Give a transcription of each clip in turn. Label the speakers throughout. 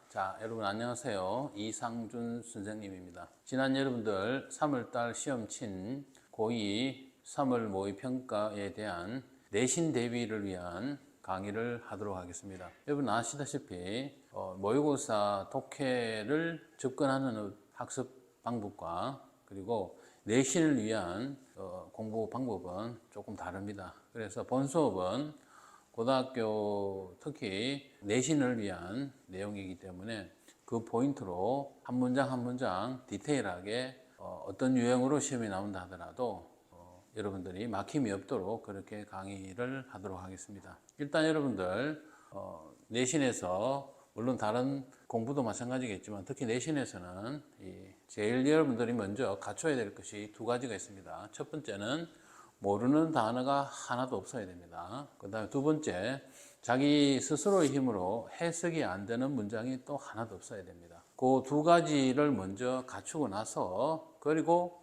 Speaker 1: 자, 여러분 안녕하세요. 이상준 선생님입니다. 지난 여러분들 3월달 시험 친 고2 3월 모의평가에 대한 내신 대비를 위한 강의를 하도록 하겠습니다. 여러분 아시다시피 모의고사 독해를 접근하는 학습 방법과 그리고 내신을 위한 공부 방법은 조금 다릅니다. 그래서 본 수업은 고등학교 특히 내신을 위한 내용이기 때문에 그 포인트로 한 문장 한 문장 디테일하게 어떤 유형으로 시험이 나온다 하더라도 여러분들이 막힘이 없도록 그렇게 강의를 하도록 하겠습니다. 일단 여러분들 내신에서 물론 다른 공부도 마찬가지겠지만 특히 내신에서는 제일 여러분들이 먼저 갖춰야 될 것이 두 가지가 있습니다. 첫 번째는 모르는 단어가 하나도 없어야 됩니다. 그 다음에 두 번째, 자기 스스로의 힘으로 해석이 안 되는 문장이 또 하나도 없어야 됩니다. 그 두 가지를 먼저 갖추고 나서 그리고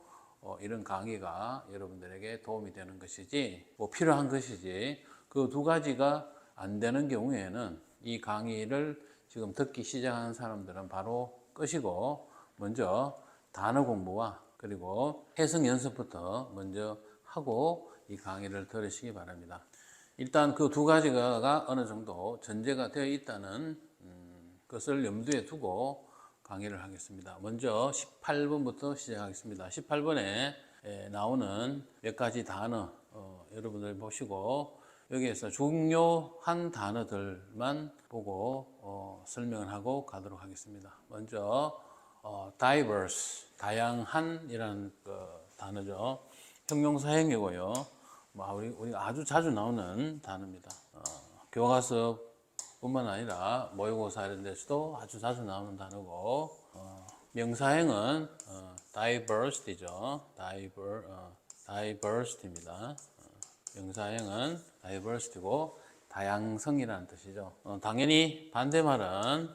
Speaker 1: 이런 강의가 여러분들에게 도움이 되는 것이지 필요한 것이지 그 두 가지가 안 되는 경우에는 이 강의를 지금 듣기 시작하는 사람들은 바로 끄시고 먼저 단어 공부와 그리고 해석 연습부터 먼저 하고 이 강의를 들으시기 바랍니다. 일단 그 두 가지가 어느 정도 전제가 되어 있다는 것을 염두에 두고 강의를 하겠습니다. 먼저 18번부터 시작하겠습니다. 18번에 나오는 몇 가지 단어 여러분들 보시고 여기에서 중요한 단어들만 보고 설명을 하고 가도록 하겠습니다. 먼저 diverse, 다양한이라는 단어죠. 형용사형이고요. 우리가 아주 자주 나오는 단어입니다. 교과서뿐만 아니라 모의고사 이런 데서도 아주 자주 나오는 단어고 명사형은 diversity죠. diversity입니다. 명사형은 diversity고 다양성이라는 뜻이죠. 당연히 반대말은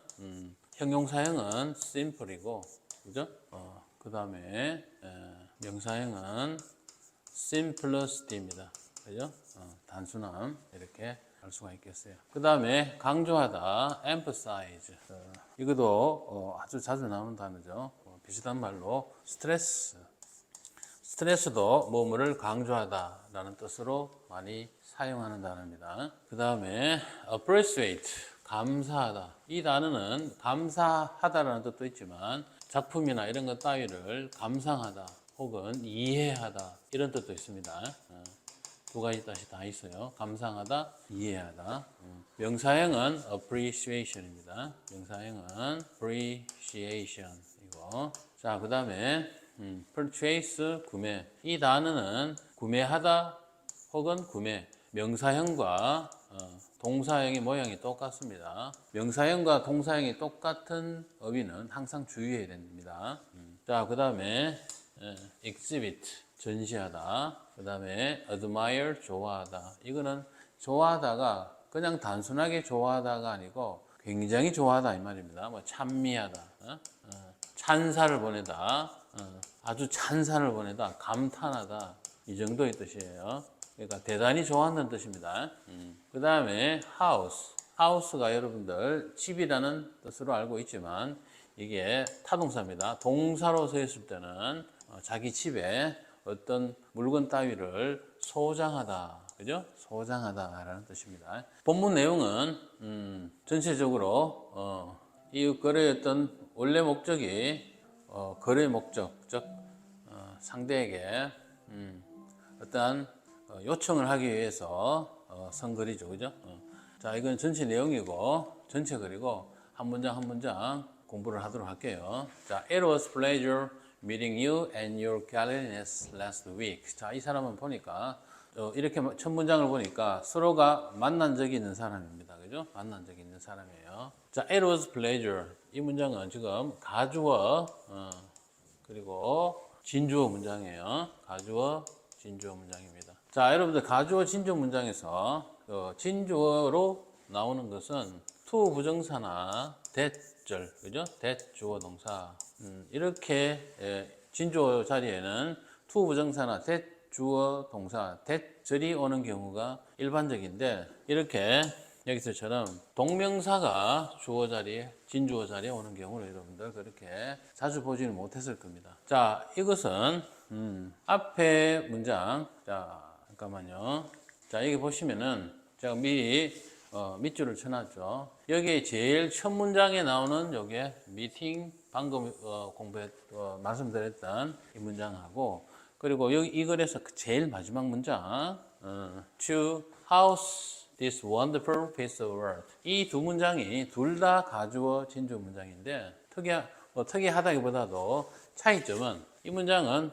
Speaker 1: 형용사형은 simple이고, 그죠? 그 다음에 명사형은 simplicity입니다. 그죠? 단순함 이렇게 할 수가 있겠어요. 그 다음에 강조하다, emphasize. 이것도 아주 자주 나오는 단어죠. 비슷한 말로 스트레스. 스트레스도 뭐뭐를 강조하다라는 뜻으로 많이 사용하는 단어입니다. 그 다음에 appreciate, 감사하다. 이 단어는 감사하다라는 뜻도 있지만 작품이나 이런 것 따위를 감상하다 혹은 이해하다 이런 뜻도 있습니다. 두 가지 뜻이 다 있어요. 감상하다, 이해하다. 명사형은 appreciation입니다. 명사형은 appreciation이고. 자, 그 다음에 purchase, 구매. 이 단어는 구매하다 혹은 구매. 명사형과 동사형의 모양이 똑같습니다. 명사형과 동사형이 똑같은 어휘는 항상 주의해야 됩니다. 자, 그 다음에 exhibit, 전시하다. 그 다음에 admire, 좋아하다. 이거는 좋아하다가 그냥 단순하게 좋아하다가 아니고 굉장히 좋아하다 이 말입니다. 찬미하다, 찬사를 보내다, 아주 찬사를 보내다, 감탄하다 이 정도의 뜻이에요. 그러니까 대단히 좋아한다는 뜻입니다. 그 다음에 house. house가 여러분들 집이라는 뜻으로 알고 있지만 이게 타동사입니다. 동사로 서 있을 때는 자기 집에 어떤 물건 따위를 소장하다, 그죠? 소장하다라는 뜻입니다. 본문 내용은 전체적으로 이 거래의 어떤 원래 목적이 거래 목적, 즉 상대에게 어떠한 요청을 하기 위해서 쓴 글이죠, 그죠? 자, 이건 전체 내용이고 전체 글이고 한 문장 한 문장 공부를 하도록 할게요. 자, it was pleasure meeting you and your Gallinas last week. 자, 이 사람은 보니까 이렇게 첫 문장을 보니까 서로가 만난 적이 있는 사람입니다. 그죠? 만난 적이 있는 사람이에요. 자, it was pleasure. 이 문장은 지금 가주어 그리고 진주어 문장이에요. 가주어, 진주어 문장입니다. 자, 여러분들 가주어, 진주어 문장에서 진주어로 나오는 것은 to 부정사나 that절, 그죠? that 주어 동사. 이렇게 진주어 자리에는 to 부정사나 that 주어 동사, that절이 오는 경우가 일반적인데 이렇게 여기서처럼 동명사가 주어 자리에, 진주어 자리에 오는 경우를 여러분들 그렇게 자주 보지는 못했을 겁니다. 자, 이것은 앞에 문장, 자 잠깐만요. 자, 여기 보시면은 제가 미리 밑줄을 쳐놨죠. 여기 제일 첫 문장에 나오는 요게 미팅 방금 말씀드렸던 이 문장하고, 그리고 여기 이 글에서 제일 마지막 문장 to house this wonderful piece of work, 이 두 문장이 둘 다 가주어 진주 문장인데 특이하다기보다도 차이점은 이 문장은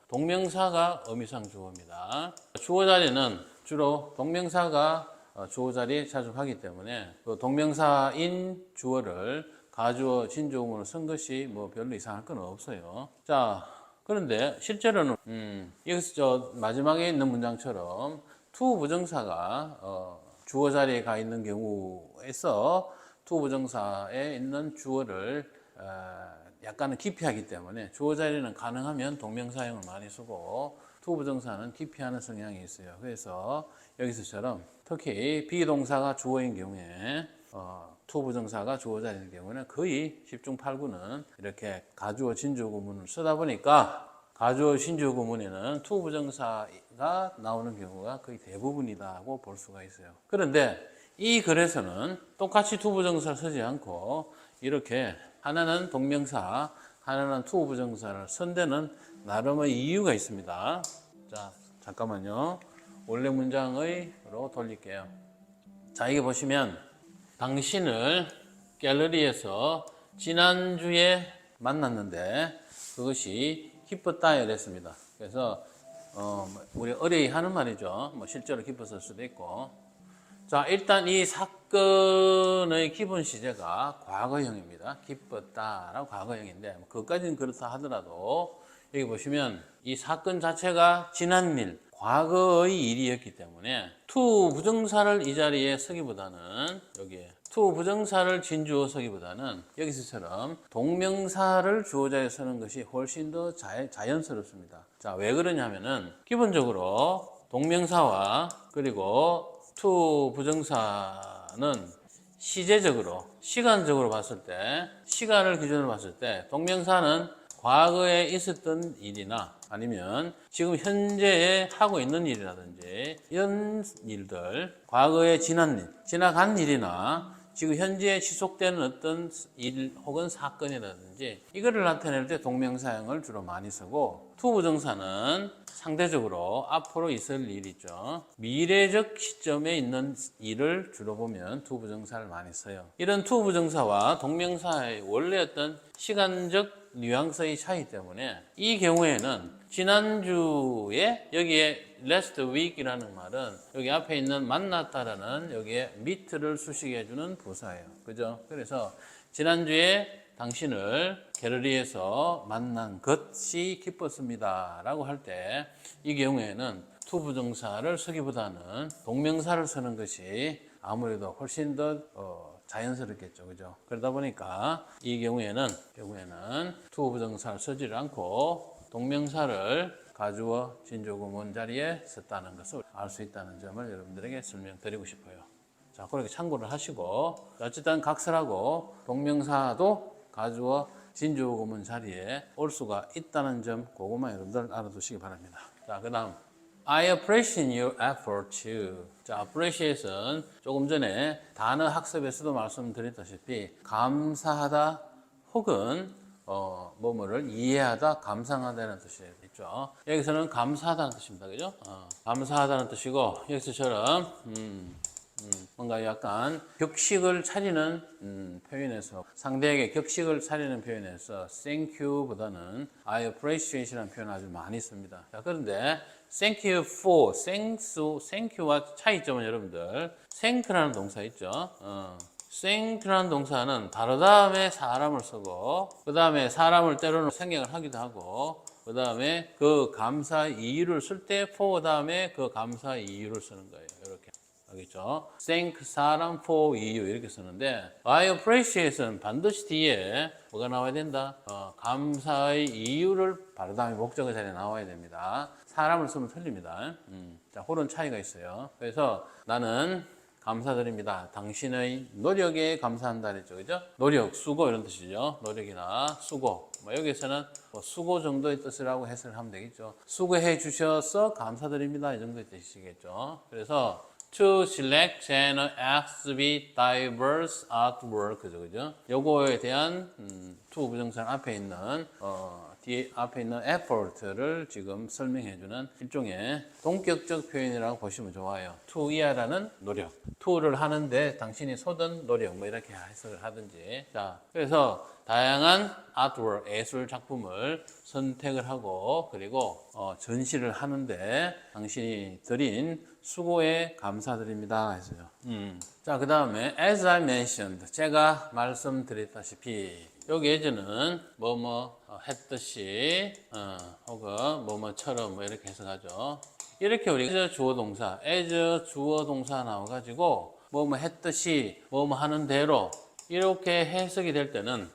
Speaker 1: 동명사가 의미상 주어입니다. 주어 자리는 주로 동명사가 주어 자리에 자주 하기 때문에 그 동명사인 주어를 가주어 진주어문으로 쓴 것이 뭐 별로 이상할 건 없어요. 자, 그런데 실제로는 여기서 저 마지막에 있는 문장처럼 to 부정사가 주어 자리에 가 있는 경우에서 to 부정사에 있는 주어를 약간은 기피하기 때문에 주어 자리는 가능하면 동명사형을 많이 쓰고 to 부정사는 기피하는 성향이 있어요. 그래서 여기서처럼 특히 비동사가 주어인 경우에 to 부정사가 주어 자리인 경우는 거의 10중 8구는 이렇게 가주어 진주어 구문을 쓰다 보니까 가주어 진주어 구문에는 to 부정사가 나오는 경우가 거의 대부분이라고 볼 수가 있어요. 그런데 이 글에서는 똑같이 to 부정사를 쓰지 않고 이렇게 하나는 동명사, 하나는 to 부정사를 쓴 데는 나름의 이유가 있습니다. 자, 잠깐만요. 원래 문장으로 돌릴게요. 자, 이게 보시면 당신을 갤러리에서 지난주에 만났는데 그것이 기뻤다 이랬습니다. 그래서 우리 어려이 하는 말이죠. 뭐 실제로 기뻤을 수도 있고. 자, 일단 이 사건의 기본 시제가 과거형입니다. 기뻤다라고 과거형인데 그것까지는 그렇다 하더라도 여기 보시면 이 사건 자체가 지난 일, 과거의 일이었기 때문에 to 부정사를 이 자리에 쓰기보다는 여기에 to 부정사를 진주어 쓰기보다는 여기서처럼 동명사를 주어 자리에 쓰는 것이 훨씬 더 자연스럽습니다. 자, 왜 그러냐면은 기본적으로 동명사와 그리고 to 부정사는 시제적으로, 시간적으로 봤을 때, 시간을 기준으로 봤을 때 동명사는 과거에 있었던 일이나 아니면 지금 현재에 하고 있는 일이라든지 이런 일들, 과거에 지난 일, 지나간 일이나 지금 현재에 지속되는 어떤 일 혹은 사건이라든지 이거를 나타낼 때 동명사형을 주로 많이 쓰고 to 부정사는 상대적으로 앞으로 있을 일이죠. 미래적 시점에 있는 일을 주로 보면 to 부정사를 많이 써요. 이런 to 부정사와 동명사의 원래 어떤 시간적 뉘앙스의 차이 때문에 이 경우에는 지난주에 여기에 last week이라는 말은 여기 앞에 있는 만났다라는 여기에 meet를 수식해주는 부사예요. 그죠? 그래서 지난주에 당신을 갤러리에서 만난 것이 기뻤습니다 라고 할 때 이 경우에는 to 부정사를 쓰기보다는 동명사를 쓰는 것이 아무래도 훨씬 더 자연스럽겠죠. 그죠? 그러다 보니까 이 경우에는 to 부정사를 쓰지 않고 동명사를 가주어 진주어 구문 자리에 썼다는 것을 알 수 있다는 점을 여러분들에게 설명드리고 싶어요. 자, 그렇게 참고를 하시고 어쨌든 각설하고 동명사도 가주어 진주어 구문 자리에 올 수가 있다는 점 그것만 여러분들 알아두시기 바랍니다. 자, 그 다음 I appreciate your effort to. 자, appreciate은 조금 전에 단어 학습에서도 말씀드렸다시피 감사하다 혹은 뭐뭐를 이해하다, 감상하다는 뜻이 있죠. 여기서는 감사하다는 뜻입니다. 그죠? 감사하다는 뜻이고 여기서처럼 뭔가 약간 격식을 차리는 표현에서 상대에게 격식을 차리는 표현에서 thank you보다는 I appreciate이라는 표현을 아주 많이 씁니다. 자, 그런데 thank you for, thank you와 차이점은 여러분들 thank라는 동사 있죠. thank라는 동사는 바로 다음에 사람을 쓰고 그 다음에 사람을 때로는 생략을 하기도 하고 그 다음에 그 감사 이유를 쓸 때 for 다음에 그 감사 이유를 쓰는 거예요. 이렇게. 알겠죠? thank 사람 for 이유 이렇게 쓰는데 I appreciate는 반드시 뒤에 뭐가 나와야 된다? 감사의 이유를 바로 다음에 목적어 자리에 나와야 됩니다. 사람을 쓰면 틀립니다. 자, 그런 차이가 있어요. 그래서 나는 감사드립니다. 당신의 노력에 감사한다 그랬죠. 그죠? 노력, 수고 이런 뜻이죠. 노력이나 수고. 뭐 여기서는 뭐 수고 정도의 뜻이라고 해석을 하면 되겠죠. 수고해 주셔서 감사드립니다. 이 정도의 뜻이겠죠. 그래서 to select and exhibit diverse artwork죠. 그죠? 요거에 대한 to 부정사 앞에 있는 뒤에 앞에 있는 effort를 지금 설명해주는 일종의 동격적 표현이라고 보시면 좋아요. to 이하라는 노력, to를 하는데 당신이 쏟은 노력, 뭐 이렇게 해석을 하든지. 자, 그래서 다양한 artwork, 예술 작품을 선택을 하고 그리고 전시를 하는데 당신이 드린 수고에 감사드립니다 했어요. 자, 그 다음에 as I mentioned, 제가 말씀드렸다시피 여기 as는 뭐뭐 했듯이 혹은 뭐뭐처럼 뭐 이렇게 해석하죠. 이렇게 우리가 as 주어 동사, as 주어 동사 나와가지고 뭐뭐 했듯이 뭐뭐 하는 대로 이렇게 해석이 될 때는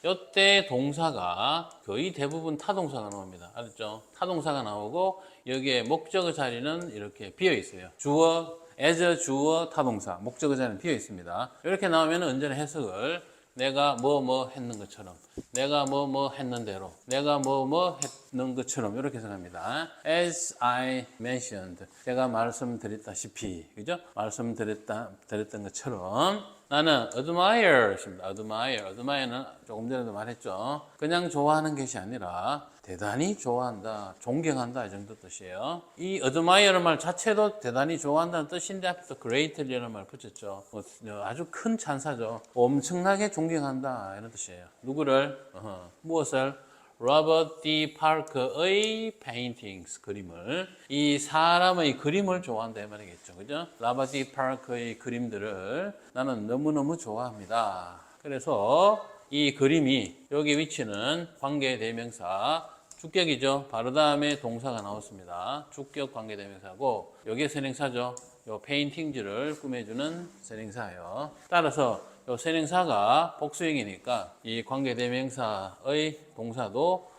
Speaker 1: 이때 동사가 거의 대부분 타동사가 나옵니다. 알았죠? 타동사가 나오고 여기에 목적어 자리는 이렇게 비어 있어요. 주어, as 주어 타동사, 목적어 자리는 비어 있습니다. 이렇게 나오면 언제나 해석을 내가 뭐 했는 것처럼, 내가 뭐 했는 대로, 내가 뭐 했는 것처럼 이렇게 해석합니다. As I mentioned, 제가 말씀드렸다시피, 그죠? 말씀드렸던 것처럼 나는 admire입니다. admire는 조금 전에도 말했죠. 그냥 좋아하는 것이 아니라 대단히 좋아한다, 존경한다 이 정도 뜻이에요. 이 admire는 말 자체도 대단히 좋아한다는 뜻인데 앞에 또 greatly라는 말 붙였죠. 아주 큰 찬사죠. 엄청나게 존경한다 이런 뜻이에요. 누구를? 무엇을? 로버트 D. 파커의 paintings, 그림을. 이 사람의 그림을 좋아한다 이 말이겠죠. 그죠? 로버트 D. 파커의 그림들을 나는 너무너무 좋아합니다. 그래서 이 그림이 여기 위치는 관계대명사 주격이죠. 바로 다음에 동사가 나왔습니다. 주격 관계대명사고 여기에 선행사죠. 요 페인팅즈를 꾸며주는 선행사예요. 따라서 요 선행사가 복수형이니까 이 관계대명사의 동사도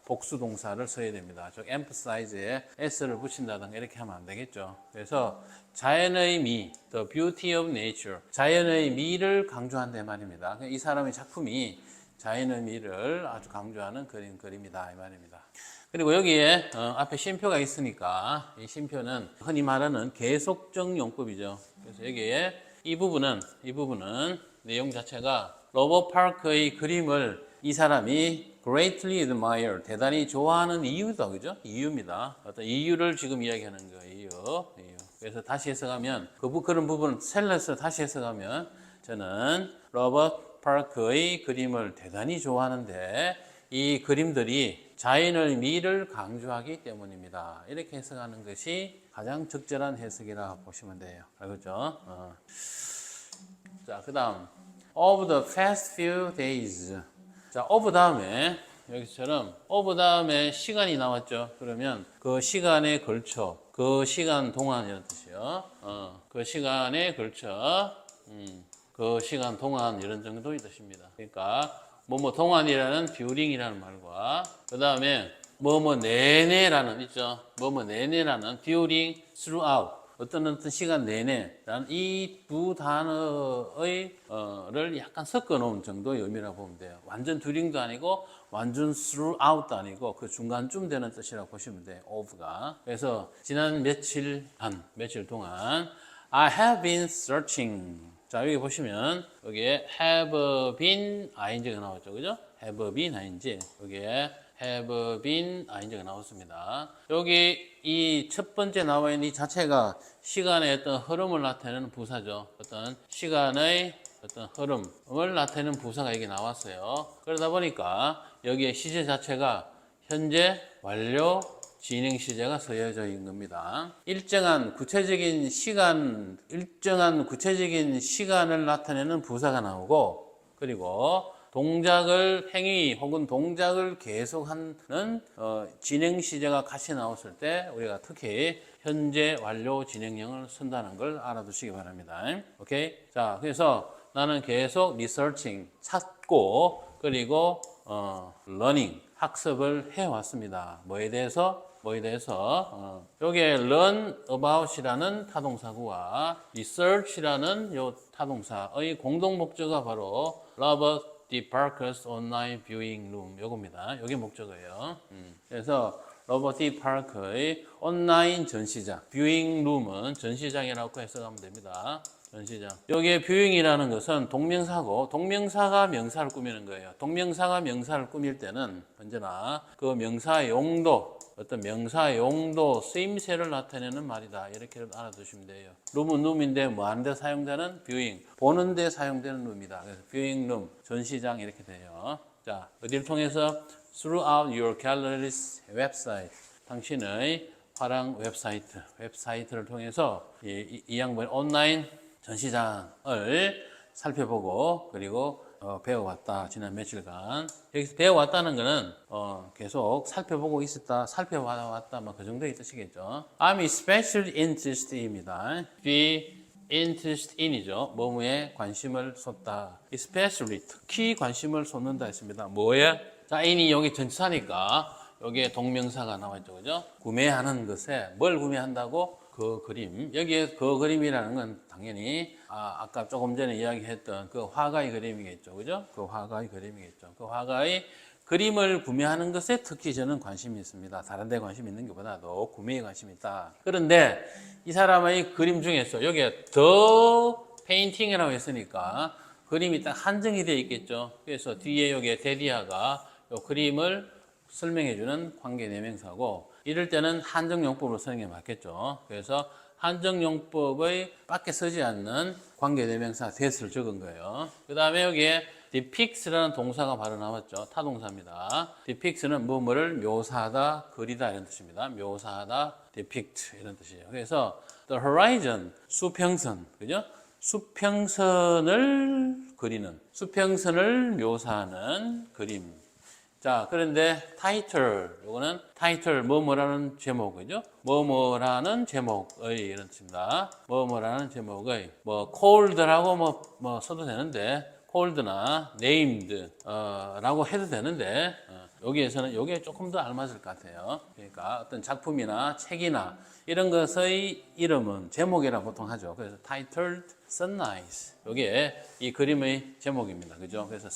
Speaker 1: 복수 동사를 써야 됩니다. 즉 emphasize에 s를 붙인다든가 이렇게 하면 안 되겠죠. 그래서 자연의 미, the beauty of nature, 자연의 미를 강조한다 말입니다. 이 사람의 작품이 자연의 미를 아주 강조하는 그림이다 이 말입니다. 그리고 여기에 앞에 쉼표가 있으니까 이 쉼표는 흔히 말하는 계속적 용법이죠. 그래서 여기에 이 부분은 내용 자체가 로버트 파커의 그림을 이 사람이 greatly admire, 대단히 좋아하는 이유다, 그죠? 이유입니다. 어떤 이유를 지금 이야기하는 거예요. 이유. 그래서 다시 해석하면 그런 부분을 셀러스 다시 해석하면 저는 로버트 파커의 그림을 대단히 좋아하는데 이 그림들이 자연의 미를 강조하기 때문입니다. 이렇게 해석하는 것이 가장 적절한 해석이라 보시면 돼요. 알겠죠? 자, 그 다음 of the past few days. 자, of 다음에 여기처럼 of 다음에 시간이 나왔죠. 그러면 그 시간에 걸쳐, 그 시간 동안 이런 뜻이요. 그 시간에 걸쳐, 그 시간 동안 이런 정도의 뜻입니다. 그러니까 뭐뭐 동안이라는 during이라는 말과 그 다음에 뭐뭐 내내라는 있죠. 뭐뭐 내내라는 during, throughout. 어떤 시간 내내라는 이 두 단어의 를 약간 섞어 놓은 정도의 의미라고 보면 돼요. 완전 during도 아니고 완전 throughout도 아니고 그 중간쯤 되는 뜻이라고 보시면 돼요. of가. 그래서 지난 며칠 동안 I have been searching. 자, 여기 보시면 여기에 have been ing가 나왔죠. 그죠? have been ing. 여기에 have been ing가 나왔습니다. 여기 이 첫 번째 나와 있는 이 자체가 시간의 어떤 흐름을 나타내는 부사죠. 어떤 시간의 어떤 흐름을 나타내는 부사가 여기 나왔어요. 그러다 보니까 여기에 시제 자체가 현재 완료 진행 시제가 서여져 있는 겁니다. 일정한 구체적인 시간을 나타내는 부사가 나오고 그리고 행위 혹은 동작을 계속하는 진행 시제가 같이 나왔을 때 우리가 특히 현재 완료 진행형을 쓴다는 걸 알아두시기 바랍니다. 오케이? 자, 그래서 나는 계속 researching, 찾고 그리고 learning, 학습을 해왔습니다. 뭐에 대해서? 뭐에 대해서 요게 learn about이라는 타동사구와 research이라는 요 타동사의 공동 목적어가 바로 Robert D. Parker's Online Viewing Room 요겁니다. 요게 목적어예요. 그래서 로버트 D. 파커의 온라인 전시장, 뷰잉 룸은 전시장이라고 해석하면 됩니다. 전시장. 여기에 뷰잉이라는 것은 동명사고, 동명사가 명사를 꾸미는 거예요. 동명사가 명사를 꾸밀 때는 언제나 그 명사의 용도, 어떤 명사의 용도, 쓰임새를 나타내는 말이다. 이렇게 알아두시면 돼요. 룸은 룸인데 뭐 하는 데 사용되는 뷰잉, 보는 데 사용되는 룸이다. 그래서 뷰잉 룸, 전시장 이렇게 돼요. 자, 어디를 통해서? Throughout your gallery's website. 당신의 화랑 웹사이트를 통해서 이 양반의 온라인 전시장을 살펴보고 그리고 배워왔다. 지난 며칠간. 여기서 배워왔다는 것은 계속 살펴보고 있었다, 살펴왔다, 뭐 그 정도의 뜻이겠죠. I'm especially interested입니다. be interest in이죠. 뭐뭐에 관심을 쏟다. especially 특히 관심을 쏟는다 했습니다. 뭐에? 자, in이 여기 전치사니까 여기에 동명사가 나와있죠. 그죠? 구매하는 것에 뭘 구매한다고? 그 그림. 여기에 그 그림이라는 건 당연히 아까 조금 전에 이야기했던 그 화가의 그림이겠죠. 그죠? 그 화가의 그림이겠죠. 그 화가의 그림을 구매하는 것에 특히 저는 관심이 있습니다. 다른 데 관심 있는 것보다도 구매에 관심이 있다. 그런데 이 사람의 그림 중에서 여기에 더 페인팅이라고 했으니까 그림이 딱 한정이 되어 있겠죠. 그래서 뒤에 여기에 데디아가 이 그림을 설명해주는 관계대명사고, 이럴 때는 한정용법으로 쓰는 게 맞겠죠. 그래서 한정용법의 밖에 쓰지 않는 관계대명사 that을 적은 거예요. 그 다음에 여기에 depicts라는 동사가 바로 나왔죠. 타동사입니다. depicts는 뭐뭐를 묘사하다, 그리다 이런 뜻입니다. 묘사하다, depict 이런 뜻이에요. 그래서 the horizon, 수평선, 그죠? 수평선을 그리는, 수평선을 묘사하는 그림. 자, 그런데 타이틀, 요거는 타이틀, 뭐뭐라는 제목이죠. 뭐뭐라는 제목의 이런 뜻입니다. 뭐뭐라는 제목의, 뭐 cold라고 뭐 써도 되는데, cold나 named 라고 해도 되는데, 여기에서는 요게 조금 더 알맞을 것 같아요. 그러니까 어떤 작품이나 책이나 이런 것의 이름은 제목이라고 보통 하죠. 그래서 titled sunrise. 요게 이 그림의 제목입니다. 그죠? 그래서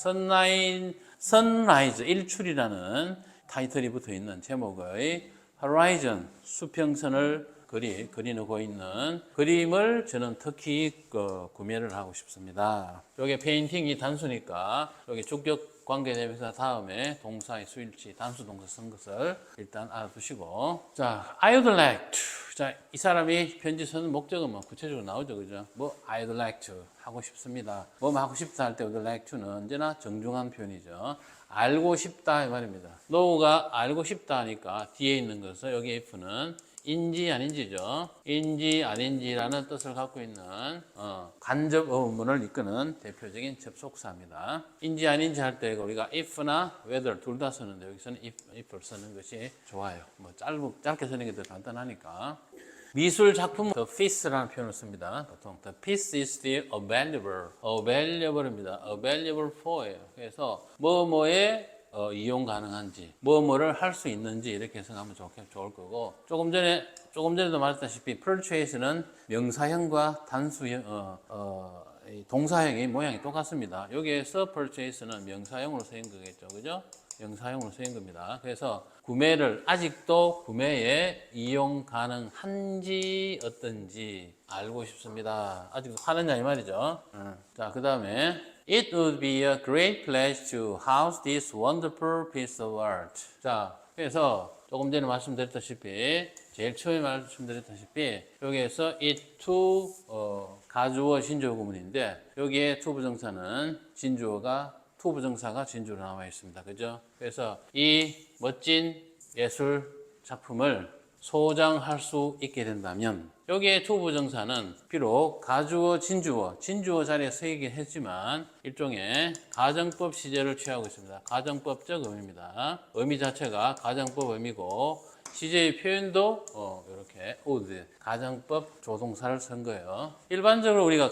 Speaker 1: sunrise, 일출이라는 타이틀이 붙어 있는 제목의 horizon, 수평선을 그리고 있는 그림을 저는 특히 구매를 하고 싶습니다. 요게 페인팅이 단수니까 여기 주격 관계대명사 다음에 동사의 수일치, 단수 동사 쓴 것을 일단 알아두시고. 자, I'd like to. 자, 이 사람이 편지 쓰는 목적은 뭐 구체적으로 나오죠. 그죠? 뭐, I'd like to. 하고 싶습니다. 뭐 하고 싶다 할 때 I'd like to는 언제나 정중한 표현이죠. 알고 싶다 이 말입니다. know가 알고 싶다 하니까 뒤에 있는 것은 여기 if는 인지 아닌지죠. 인지 아닌지라는 뜻을 갖고 있는 간접 의문을 이끄는 대표적인 접속사입니다. 인지 아닌지 할 때 우리가 if나 whether 둘 다 쓰는데 여기서는 if를 쓰는 것이 좋아요. 뭐 짧게 쓰는 게 더 간단하니까. 미술 작품 the piece라는 표현을 씁니다. 보통 the piece is still available입니다. available for예요. 그래서 뭐뭐에 이용 가능한지, 뭐뭐를 할 수 있는지 이렇게 해석하면 좋을 거고, 조금 전에도 말했다시피 purchase는 명사형과 단수형, 동사형의 모양이 똑같습니다. 여기에서 purchase는 명사형으로 쓰인 거겠죠, 그죠? 명사형으로 쓰인 겁니다. 그래서 구매를 아직도 구매에 이용 가능한지 어떤지 알고 싶습니다. 아직도 하느냐 이 말이죠. 자, 그 다음에 It would be a great pleasure to house this wonderful piece of art. 자, 그래서 조금 전에 말씀드렸다시피, 제일 처음에 말씀드렸다시피, 여기에서 it to 가주어 진주어 구문인데, 여기에 to 부정사는 진주어가 to 부정사가 진주어로 나와 있습니다. 그죠? 그래서 이 멋진 예술 작품을 소장할 수 있게 된다면, 여기에 to 부정사는 비록 가주어, 진주어 자리에 쓰이긴 했지만 일종의 가정법 시제를 취하고 있습니다. 가정법적 의미입니다. 의미 자체가 가정법 의미고 시제의 표현도 이렇게 would, 가정법 조동사를 쓴 거예요. 일반적으로 우리가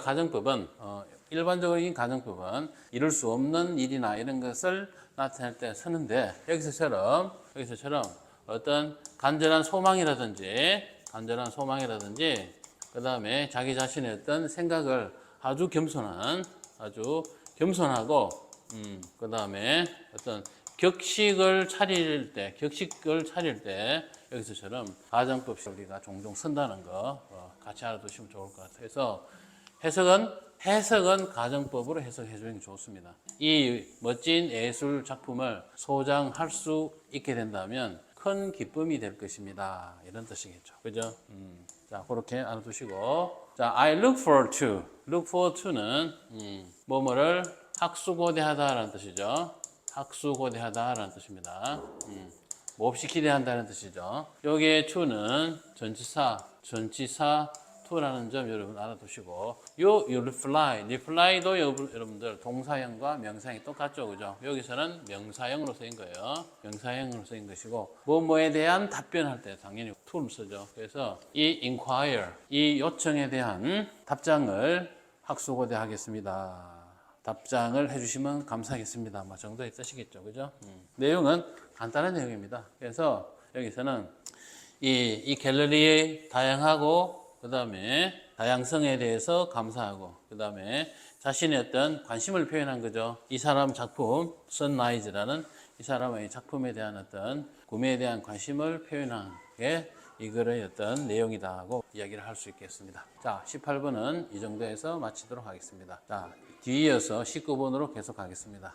Speaker 1: 일반적인 가정법은 이룰 수 없는 일이나 이런 것을 나타낼 때 쓰는데 여기서처럼 어떤 간절한 소망이라든지 그 다음에 자기 자신의 어떤 생각을 아주 겸손하고 그 다음에 어떤 격식을 차릴 때 여기서처럼 가정법 우리가 종종 쓴다는 거 같이 알아두시면 좋을 것 같아요. 그래서 해석은 가정법으로 해석해 주는 게 좋습니다. 이 멋진 예술 작품을 소장할 수 있게 된다면 큰 기쁨이 될 것입니다. 이런 뜻이겠죠. 그죠? 자, 그렇게 알아두시고. 자, I look forward to. look forward to는, 뭐뭐를 학수고대하다라는 뜻이죠. 학수고대하다라는 뜻입니다. 몹시 기대한다는 뜻이죠. 여기에 to는 전치사 to라는 점 여러분 알아두시고, reply도 여러분들 동사형과 명사형이 똑같죠, 그죠? 여기서는 명사형으로 쓰인 거예요. 명사형으로 쓰인 것이고, 뭐뭐에 대한 답변할 때 당연히 to를 쓰죠. 그래서 이 inquire, 이 요청에 대한 답장을 학수고대하겠습니다. 답장을 해주시면 감사하겠습니다. 뭐 정도의 뜻이겠죠, 그죠? 내용은 간단한 내용입니다. 그래서 여기서는 이 갤러리의 다양하고 그 다음에 다양성에 대해서 감사하고 그 다음에 자신의 어떤 관심을 표현한 거죠. 이 사람 작품 선라이즈라는 이 사람의 작품에 대한 어떤 구매에 대한 관심을 표현한 게 이 글의 어떤 내용이다 하고 이야기를 할 수 있겠습니다. 자, 18번은 이 정도에서 마치도록 하겠습니다. 자, 뒤이어서 19번으로 계속 하겠습니다.